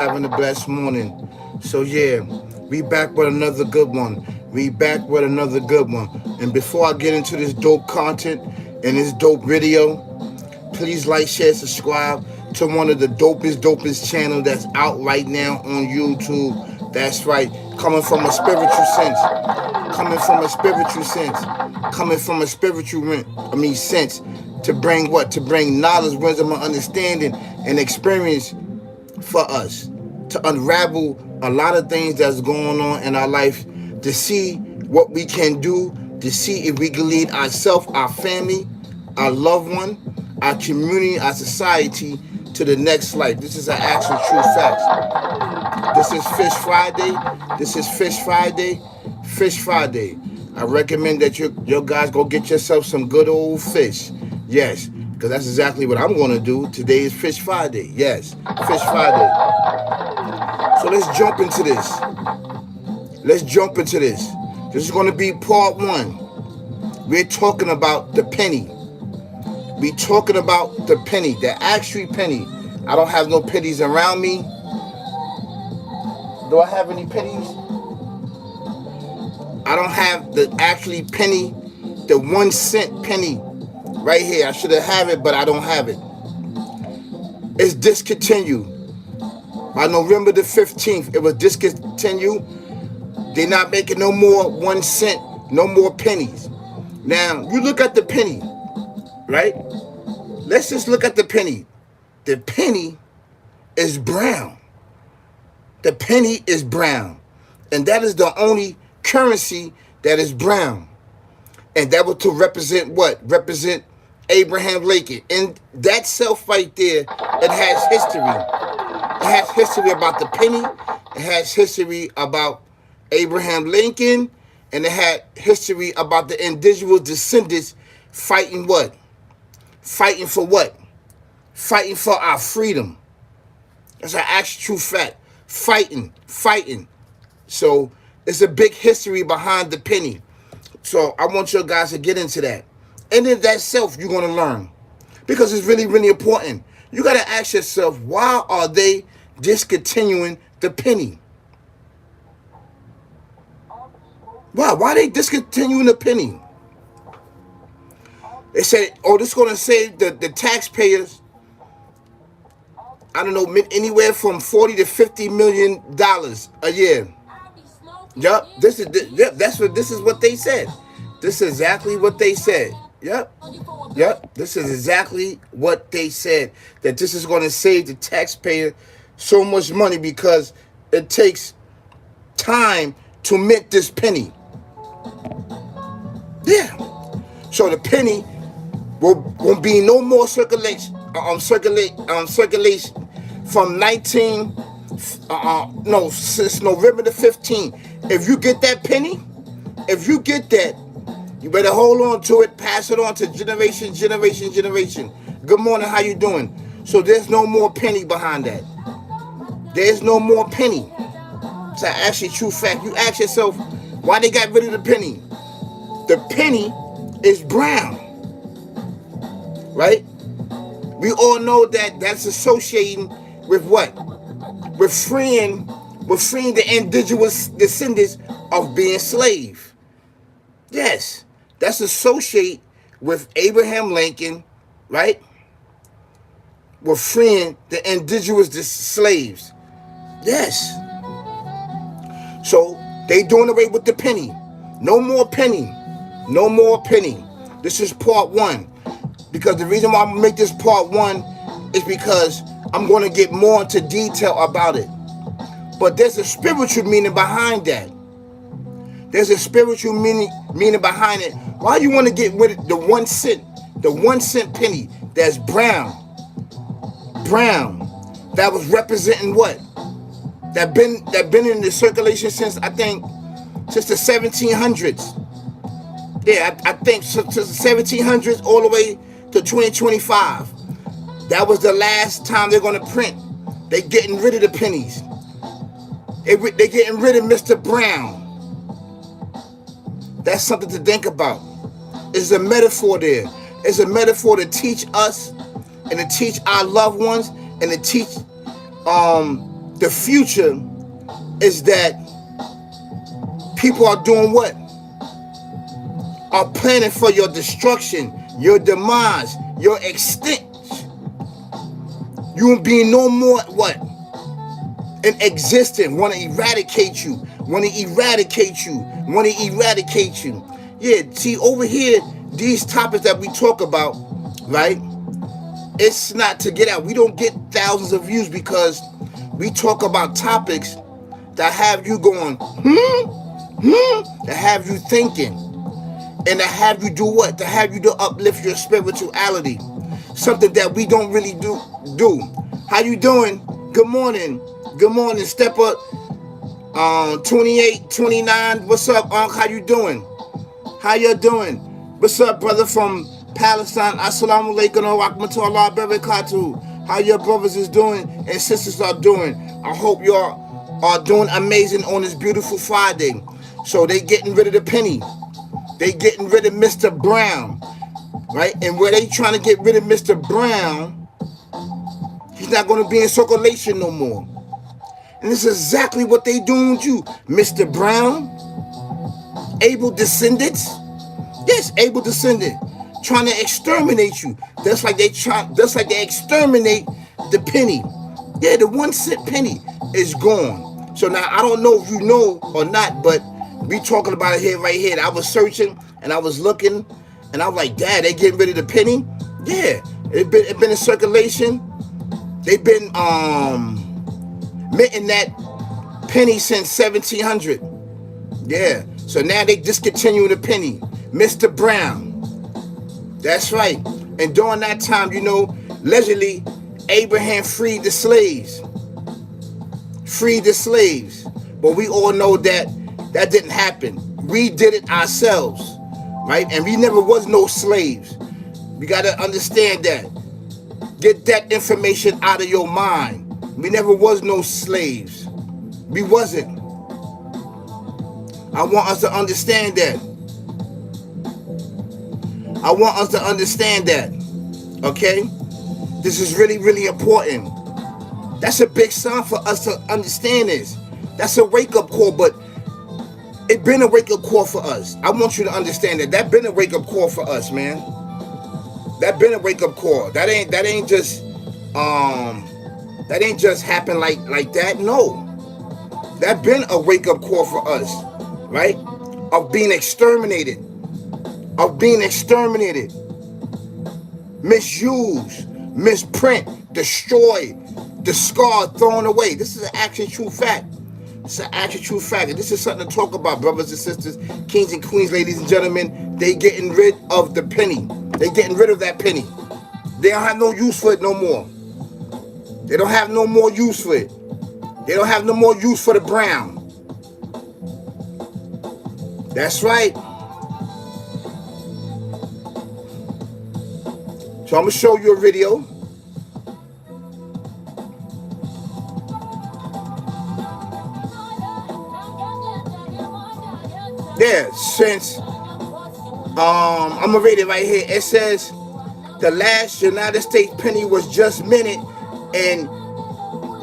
having a blessed morning. So yeah, we back with another good one. We back with another good one. And before I get into this dope content and this dope video, please like, share, subscribe to one of the dopest channel that's out right now on YouTube. That's right, coming from a spiritual sense, coming from a spiritual sense, coming from a sense to bring what? To bring knowledge, wisdom, and understanding and experience for us to unravel a lot of things that's going on in our life, to see what we can do, to see if we can lead ourselves, our family, our loved one, our community, our society to the next life. This is an actual true fact. This is Fish Friday. This is Fish Friday. Fish Friday. I recommend that you guys go get yourself some good old fish. Yes, because that's exactly what I'm going to do. Today is Fish Friday. Yes, Fish Friday. So let's jump into this. Let's jump into this. This is going to be part one. We're talking about the penny. We're talking about the penny, the actual penny. I don't have no pennies around me. Do I have any pennies? I don't have the actually penny, the 1 cent penny right here. I should have it, but I don't have it. It's discontinued. By November the 15th, it was discontinued. They're not making no more 1 cent, no more pennies. Now, you look at the penny, right? Let's just look at the penny. The penny is brown. The penny is brown. And that is the only currency that is brown. And that was to represent what? Represent Abraham Lincoln. And that self right there, it has history. It has history about the penny. It has history about Abraham Lincoln. And it had history about the indigenous descendants fighting what? Fighting for what? Fighting for our freedom. That's an actual true fact. Fighting. So it's a big history behind the penny. So I want you guys to get into that. And in that self, you're going to learn. Because it's really, really important. You got to ask yourself, why are they discontinuing the penny? Why? Why are they discontinuing the penny? They said, oh, this is going to save the taxpayers, I don't know, anywhere from $40 to $50 million a year. Yup, this is what they said. This is exactly what they said. Yep. This is exactly what they said. That this is going to save the taxpayer so much money because it takes time to mint this penny. Yeah. So the penny won't be no more circulation from since November the 15th. If you get that penny, if you get that, you better hold on to it, pass it on to generation. Good morning, how you doing? So there's no more penny behind that. There's no more penny. It's an actually true fact. You ask yourself, why they got rid of the penny? The penny is brown, right? We all know that that's associating with what? With freeing the indigenous descendants of being slave. Yes, that's associated with Abraham Lincoln, right? With freeing the indigenous slaves. Yes. So they doing away with the penny. No more penny. No more penny. This is part one. Because the reason why I'm going to make this part one is because I'm going to get more into detail about it. But there's a spiritual meaning behind that. There's a spiritual meaning behind it. Why you want to get rid of the 1 cent? The 1 cent penny that's brown. Brown. That was representing what? That been in the circulation since, I think, since the 1700s. Yeah, I think since the 1700s all the way to 2025. That was the last time they're going to print. They're getting rid of the pennies. They're getting rid of Mr. Brown. That's something to think about. It's a metaphor there. It's a metaphor to teach us and to teach our loved ones and to teach The future is that people are doing what? Are planning for your destruction, your demise, your extinct. You will be no more what? In existence, want to eradicate you, want to eradicate you, want to eradicate you. Yeah, see over here, these topics that we talk about, right? It's not to get out. We don't get thousands of views because we talk about topics that have you going, that have you thinking, and to have you do what? To have you to uplift your spirituality. Something that we don't really do. How you doing? Good morning. Good morning. Step up. 28, 29. What's up, Unc? How you doing? How you doing? What's up, brother from Palestine? Assalamu alaikum wa rahmatullahi wa barakatuh. How your brothers is doing and sisters are doing? I hope y'all are doing amazing on this beautiful Friday. So they getting rid of the penny. They getting rid of Mr. Brown, right? And where they trying to get rid of Mr. Brown, he's not going to be in circulation no more. And this is exactly what they doing with you, Mr. Brown. ABEL descendants, yes, ABEL descendant, trying to exterminate you. That's like they exterminate the penny. Yeah, the 1 cent penny is gone. So now I don't know if you know or not, but we talking about it here, right here. I was searching and I was looking, and I was like, Dad, they getting rid of the penny? Yeah, it been in circulation. They've been minting that penny since 1700. Yeah, so now they discontinuing the penny. Mr. Brown. That's right. And during that time, you know, allegedly, Abraham freed the slaves. Freed the slaves. But we all know that that didn't happen. We did it ourselves, right? And we never was no slaves. We got to understand that. Get that information out of your mind. We never was no slaves. We wasn't. I want us to understand that. I want us to understand that. Okay? This is really, really important. That's a big sign for us to understand this. That's a wake-up call, but it been a wake-up call for us. I want you to understand that. That been a wake-up call for us, man. That been a wake-up call. That ain't just happened like that. No. That been a wake-up call for us, right? Of being exterminated. Of being exterminated. Misused. Misprint. Destroyed. Discarded. Thrown away. This is an actual true fact. It's an actual true fact. And this is something to talk about, brothers and sisters, kings and queens, ladies and gentlemen. They getting rid of the penny. They getting rid of that penny. They don't have no use for it no more. They don't have no more use for it. They don't have no more use for the brown. That's right. So I'm going to show you a video. There, since I'm going to read it right here. It says, the last United States penny was just minted, and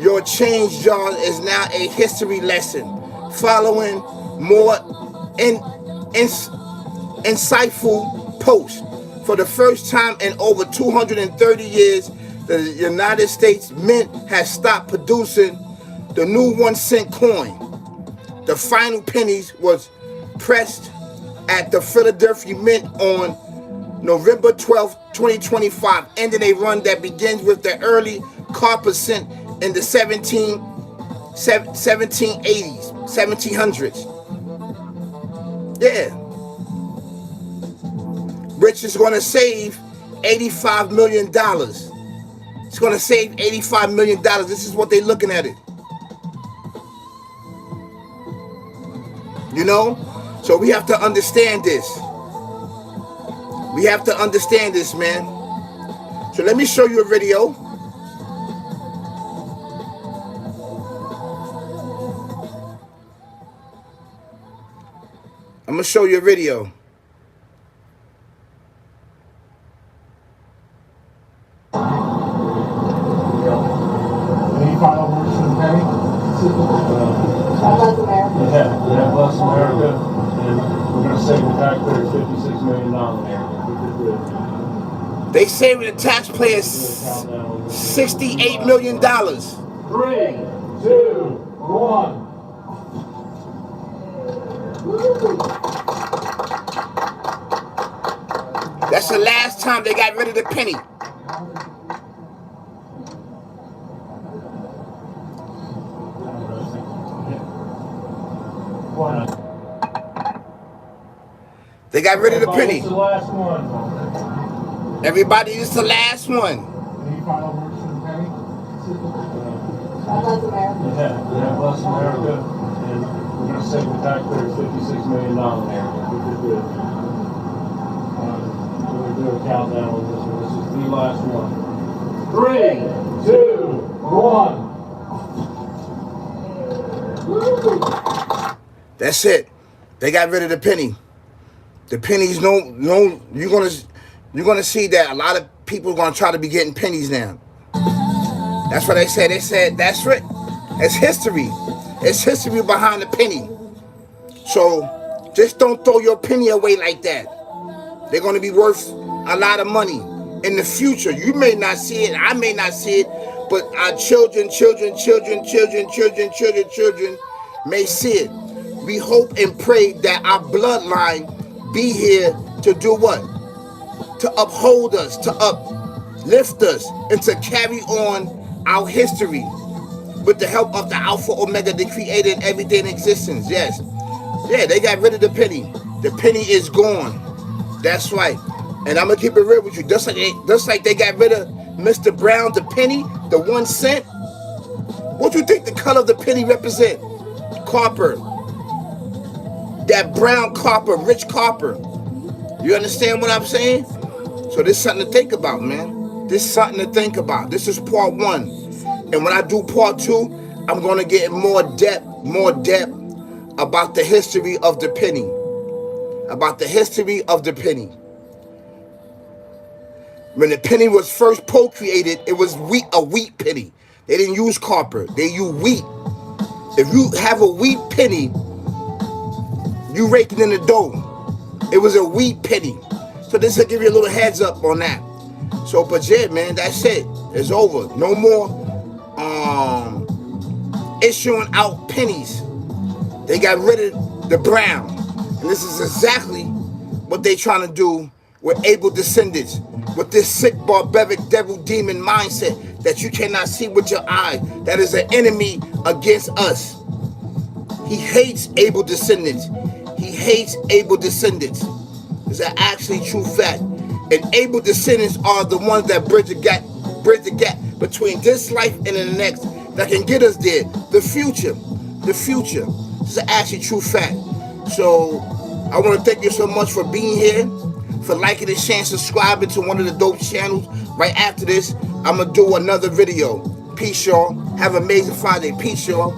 your change jar is now a history lesson. Following more insightful posts. For the first time in over 230 years, the United States Mint has stopped producing the new 1 cent coin. The final pennies was pressed at the Philadelphia Mint on November 12, 2025, ending a run that begins with the early copper cent in the 1780s, 1700s. Yeah. Which is going to save $85 million. It's going to save $85 million. This is what they're looking at it. You know? So we have to understand this. We have to understand this, man. So let me show you a video. I'm going to show you a video. Any final words for the penny? bless America. Yeah, God bless America. And we're going to save the taxpayers $56 million. They saving the taxpayers $68 million. 3, 2, 1. That's the last time they got rid of the penny. They got rid of the penny. The last one. Everybody, this is the last one. Any final words for the penny? God bless America. Yeah, God bless America. And we're going to save the taxpayers $56 million. We're going to do a countdown on this one. This is the last one. 3, 2, 1. That's it. They got rid of the penny. The pennies, no, you're gonna see that a lot of people are gonna try to be getting pennies now. That's what they said. They said that's right. It's history. It's history behind the penny. So just don't throw your penny away like that. They're gonna be worth a lot of money in the future. You may not see it. I may not see it, but our children may see it. We hope and pray that our bloodline be here to do what? To uphold us, to uplift us, and to carry on our history with the help of the Alpha Omega, the creator and everything in existence. Yes. Yeah, they got rid of the penny. The penny is gone. That's right. And I'm going to keep it real with you. Just like they got rid of Mr. Brown, the penny, the 1 cent. What do you think the color of the penny represent? Copper. That brown copper, rich copper. You understand what I'm saying? So this is something to think about, man. This is something to think about. This is part 1. And when I do part 2, I'm going to get more depth about the history of the penny. About the history of the penny. When the penny was first procreated, it was a wheat penny. They didn't use copper. They used wheat. If you have a wheat penny, you raking in the dough. It was a wheat penny. So this will give you a little heads up on that. So, but yeah, man, that's it. It's over. No more issuing out pennies. They got rid of the brown. And this is exactly what they trying to do with ABEL descendants. With this sick, barbaric, devil, demon mindset that you cannot see with your eye. That is an enemy against us. He hates ABEL descendants. He hates ABEL descendants. It's an actually true fact. And ABEL descendants are the ones that bridge the gap between this life and the next, that can get us there. The future. It's an actually true fact. So I want to thank you so much for being here, for liking and sharing, subscribing to one of the dope channels. Right after this, I'm gonna do another video. Peace, y'all. Have an amazing Friday. Peace, y'all.